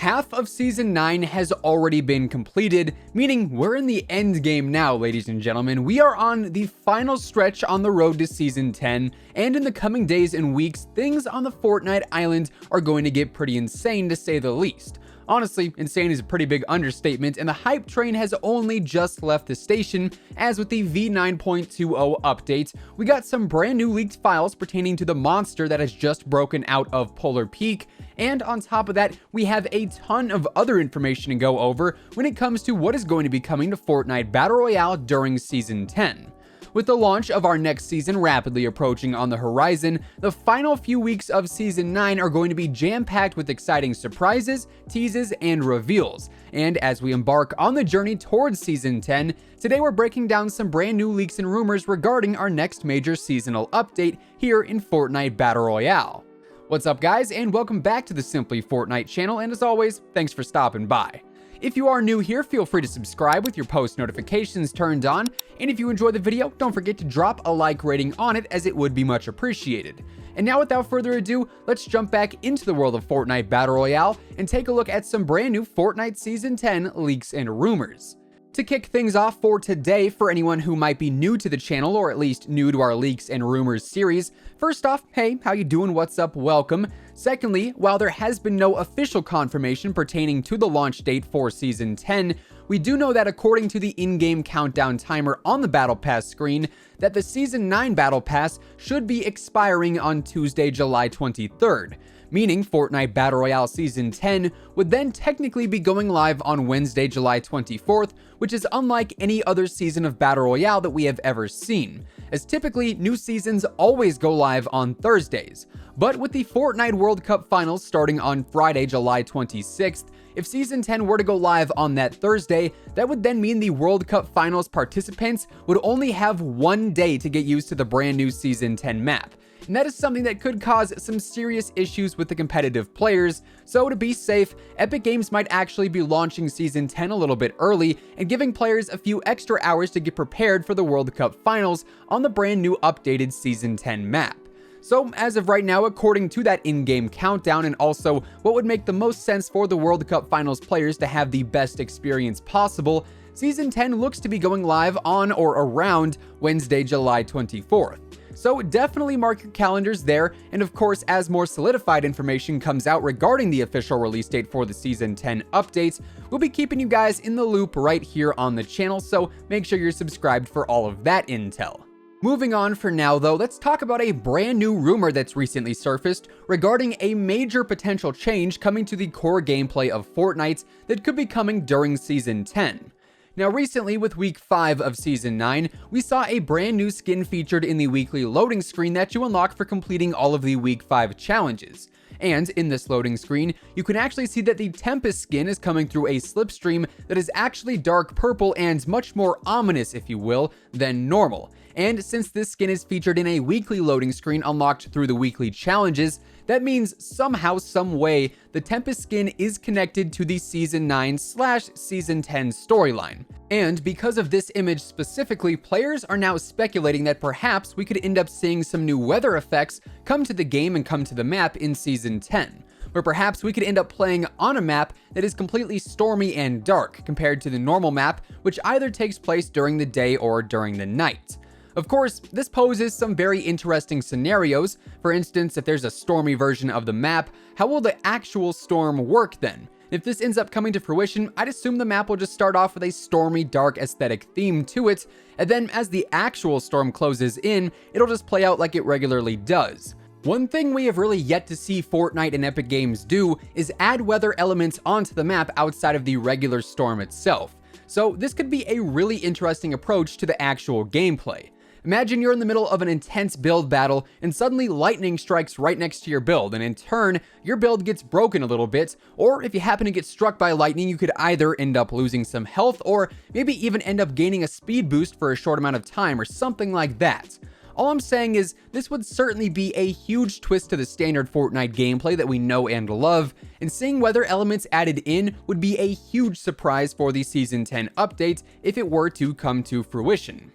Half of Season 9 has already been completed, meaning we're in the end game now, ladies and gentlemen. We are on the final stretch on the road to Season 10, and in the coming days and weeks, things on the Fortnite island are going to get pretty insane, to say the least. Honestly, insane is a pretty big understatement, and the hype train has only just left the station, as with the v9.20 update, we got some brand new leaked files pertaining to the monster that has just broken out of Polar Peak, and on top of that, we have a ton of other information to go over when it comes to what is going to be coming to Fortnite Battle Royale during Season 10. With the launch of our next season rapidly approaching on the horizon, the final few weeks of Season 9 are going to be jam-packed with exciting surprises, teases, and reveals. And as we embark on the journey towards Season 10, today we're breaking down some brand new leaks and rumors regarding our next major seasonal update here in Fortnite Battle Royale. What's up, guys, and welcome back to the Simply Fortnite channel, and as always, thanks for stopping by. If you are new here, feel free to subscribe with your post notifications turned on, and if you enjoy the video, don't forget to drop a like rating on it, as it would be much appreciated. And now, without further ado, let's jump back into the world of Fortnite Battle Royale and take a look at some brand new Fortnite Season 10 leaks and rumors. To kick things off for today, for anyone who might be new to the channel, or at least new to our leaks and rumors series, first off, hey, how you doing, what's up, welcome. Secondly, while there has been no official confirmation pertaining to the launch date for Season 10, we do know that according to the in-game countdown timer on the Battle Pass screen, that the Season 9 Battle Pass should be expiring on Tuesday, July 23rd. Meaning Fortnite Battle Royale Season 10 would then technically be going live on Wednesday, July 24th, which is unlike any other season of Battle Royale that we have ever seen, as typically new seasons always go live on Thursdays. But with the Fortnite World Cup Finals starting on Friday, July 26th, if Season 10 were to go live on that Thursday, that would then mean the World Cup Finals participants would only have one day to get used to the brand new Season 10 map. And that is something that could cause some serious issues with the competitive players, so to be safe, Epic Games might actually be launching Season 10 a little bit early and giving players a few extra hours to get prepared for the World Cup Finals on the brand new updated Season 10 map. So as of right now, according to that in-game countdown, and also what would make the most sense for the World Cup Finals players to have the best experience possible, Season 10 looks to be going live on or around Wednesday, July 24th. So definitely mark your calendars there, and of course, as more solidified information comes out regarding the official release date for the Season 10 updates, we'll be keeping you guys in the loop right here on the channel, so make sure you're subscribed for all of that intel. Moving on for now though, let's talk about a brand new rumor that's recently surfaced regarding a major potential change coming to the core gameplay of Fortnite that could be coming during Season 10. Now recently, with week 5 of Season 9, we saw a brand new skin featured in the weekly loading screen that you unlock for completing all of the week 5 challenges. And in this loading screen, you can actually see that the Tempest skin is coming through a slipstream that is actually dark purple and much more ominous, if you will, than normal. And since this skin is featured in a weekly loading screen unlocked through the weekly challenges, that means somehow, some way, the Tempest skin is connected to the Season 9/Season 10 storyline. And because of this image specifically, players are now speculating that perhaps we could end up seeing some new weather effects come to the game and come to the map in Season 10. Where perhaps we could end up playing on a map that is completely stormy and dark compared to the normal map, which either takes place during the day or during the night. Of course, this poses some very interesting scenarios. For instance, if there's a stormy version of the map, how will the actual storm work then? If this ends up coming to fruition, I'd assume the map will just start off with a stormy, dark aesthetic theme to it, and then as the actual storm closes in, it'll just play out like it regularly does. One thing we have really yet to see Fortnite and Epic Games do is add weather elements onto the map outside of the regular storm itself. So this could be a really interesting approach to the actual gameplay. Imagine you're in the middle of an intense build battle and suddenly lightning strikes right next to your build, and in turn, your build gets broken a little bit, or if you happen to get struck by lightning, you could either end up losing some health or maybe even end up gaining a speed boost for a short amount of time or something like that. All I'm saying is this would certainly be a huge twist to the standard Fortnite gameplay that we know and love, and seeing weather elements added in would be a huge surprise for the Season 10 update if it were to come to fruition.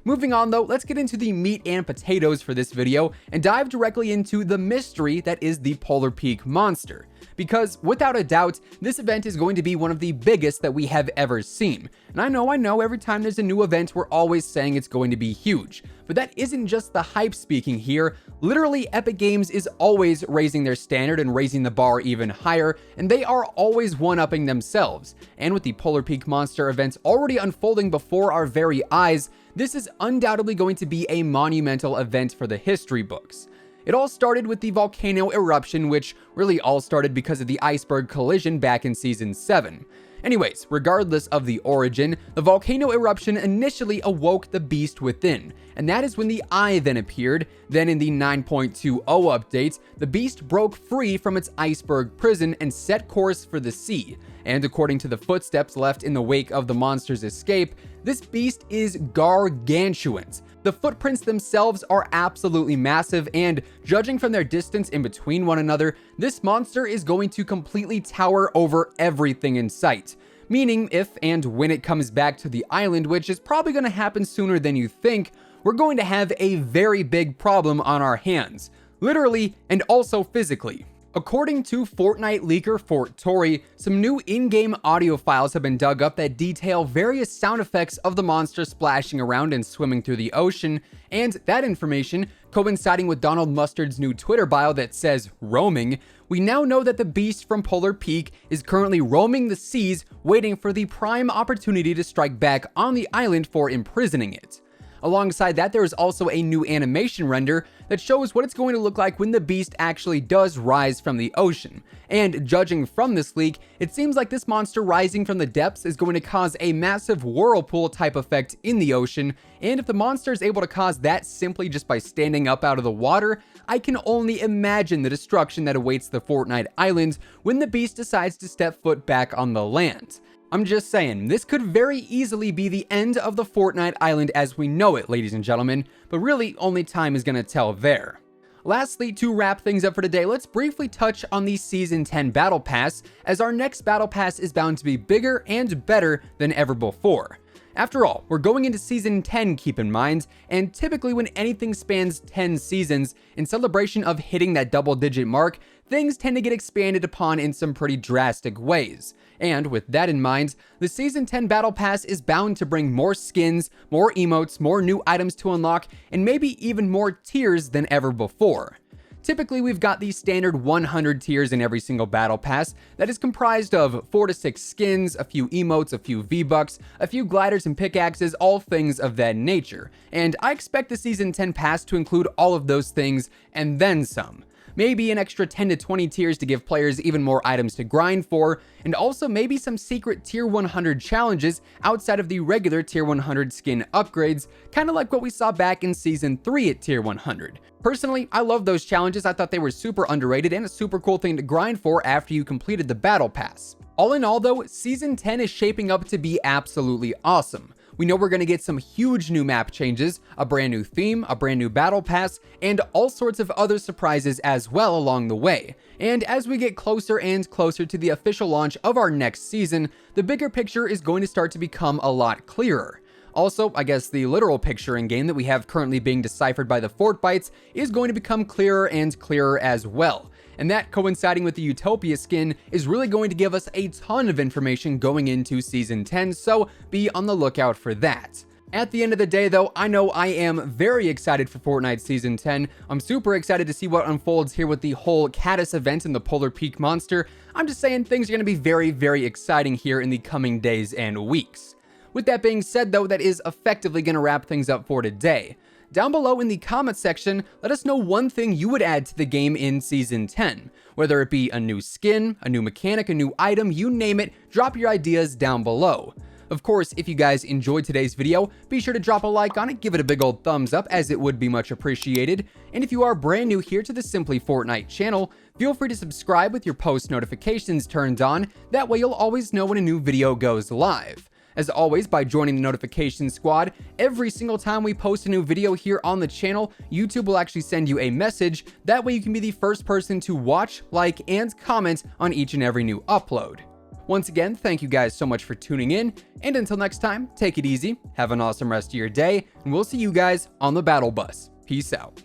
Moving on though, let's get into the meat and potatoes for this video and dive directly into the mystery that is the Polar Peak monster. Because without a doubt, this event is going to be one of the biggest that we have ever seen. And I know, every time there's a new event, we're always saying it's going to be huge. But that isn't just the hype speaking here. Literally, Epic Games is always raising their standard and raising the bar even higher, and they are always one-upping themselves. And with the Polar Peak monster events already unfolding before our very eyes, this is undoubtedly going to be a monumental event for the history books. It all started with the volcano eruption, which really all started because of the iceberg collision back in Season 7. Anyways, regardless of the origin, the volcano eruption initially awoke the beast within, and that is when the eye then appeared. Then in the 9.20 update, the beast broke free from its iceberg prison and set course for the sea. And according to the footsteps left in the wake of the monster's escape, this beast is gargantuan. The footprints themselves are absolutely massive, and judging from their distance in between one another, this monster is going to completely tower over everything in sight. Meaning, if and when it comes back to the island, which is probably going to happen sooner than you think, we're going to have a very big problem on our hands. Literally, and also physically. According to Fortnite leaker FortTory, some new in-game audio files have been dug up that detail various sound effects of the monster splashing around and swimming through the ocean, and that information, coinciding with Donald Mustard's new Twitter bio that says roaming, we now know that the beast from Polar Peak is currently roaming the seas, waiting for the prime opportunity to strike back on the island for imprisoning it. Alongside that, there is also a new animation render that shows what it's going to look like when the beast actually does rise from the ocean. And judging from this leak, it seems like this monster rising from the depths is going to cause a massive whirlpool type effect in the ocean, and if the monster is able to cause that simply just by standing up out of the water, I can only imagine the destruction that awaits the Fortnite island when the beast decides to step foot back on the land. I'm just saying, this could very easily be the end of the Fortnite island as we know it, ladies and gentlemen, but really only time is gonna tell there. Lastly, to wrap things up for today, let's briefly touch on the Season 10 Battle Pass, as our next Battle Pass is bound to be bigger and better than ever before. After all, we're going into Season 10, keep in mind, and typically when anything spans 10 seasons, in celebration of hitting that double-digit mark, things tend to get expanded upon in some pretty drastic ways. And with that in mind, the Season 10 Battle Pass is bound to bring more skins, more emotes, more new items to unlock, and maybe even more tiers than ever before. Typically, we've got the standard 100 tiers in every single Battle Pass that is comprised of 4 to 6 skins, a few emotes, a few V-Bucks, a few gliders and pickaxes, all things of that nature. And I expect the Season 10 Pass to include all of those things and then some. Maybe an extra 10 to 20 tiers to give players even more items to grind for, and also maybe some secret tier 100 challenges outside of the regular tier 100 skin upgrades, kinda like what we saw back in Season 3 at tier 100. Personally, I love those challenges. I thought they were super underrated and a super cool thing to grind for after you completed the Battle Pass. All in all though, Season 10 is shaping up to be absolutely awesome. We know we're going to get some huge new map changes, a brand new theme, a brand new battle pass, and all sorts of other surprises as well along the way. And as we get closer and closer to the official launch of our next season, the bigger picture is going to start to become a lot clearer. Also, I guess the literal picture in game that we have currently being deciphered by the Fort Bytes is going to become clearer and clearer as well. And that, coinciding with the Utopia skin, is really going to give us a ton of information going into Season 10, so be on the lookout for that. At the end of the day though, I know I am very excited for Fortnite Season 10. I'm super excited to see what unfolds here with the whole Caddis event and the Polar Peak monster. I'm just saying things are going to be very, very exciting here in the coming days and weeks. With that being said though, that is effectively going to wrap things up for today. Down below in the comments section, let us know one thing you would add to the game in Season 10. Whether it be a new skin, a new mechanic, a new item, you name it, drop your ideas down below. Of course, if you guys enjoyed today's video, be sure to drop a like on it, give it a big old thumbs up as it would be much appreciated. And if you are brand new here to the Simply Fortnite channel, feel free to subscribe with your post notifications turned on, that way you'll always know when a new video goes live. As always, by joining the notification squad, every single time we post a new video here on the channel, YouTube will actually send you a message. That way you can be the first person to watch, like, and comment on each and every new upload. Once again, thank you guys so much for tuning in, and until next time, take it easy, have an awesome rest of your day, and we'll see you guys on the battle bus. Peace out.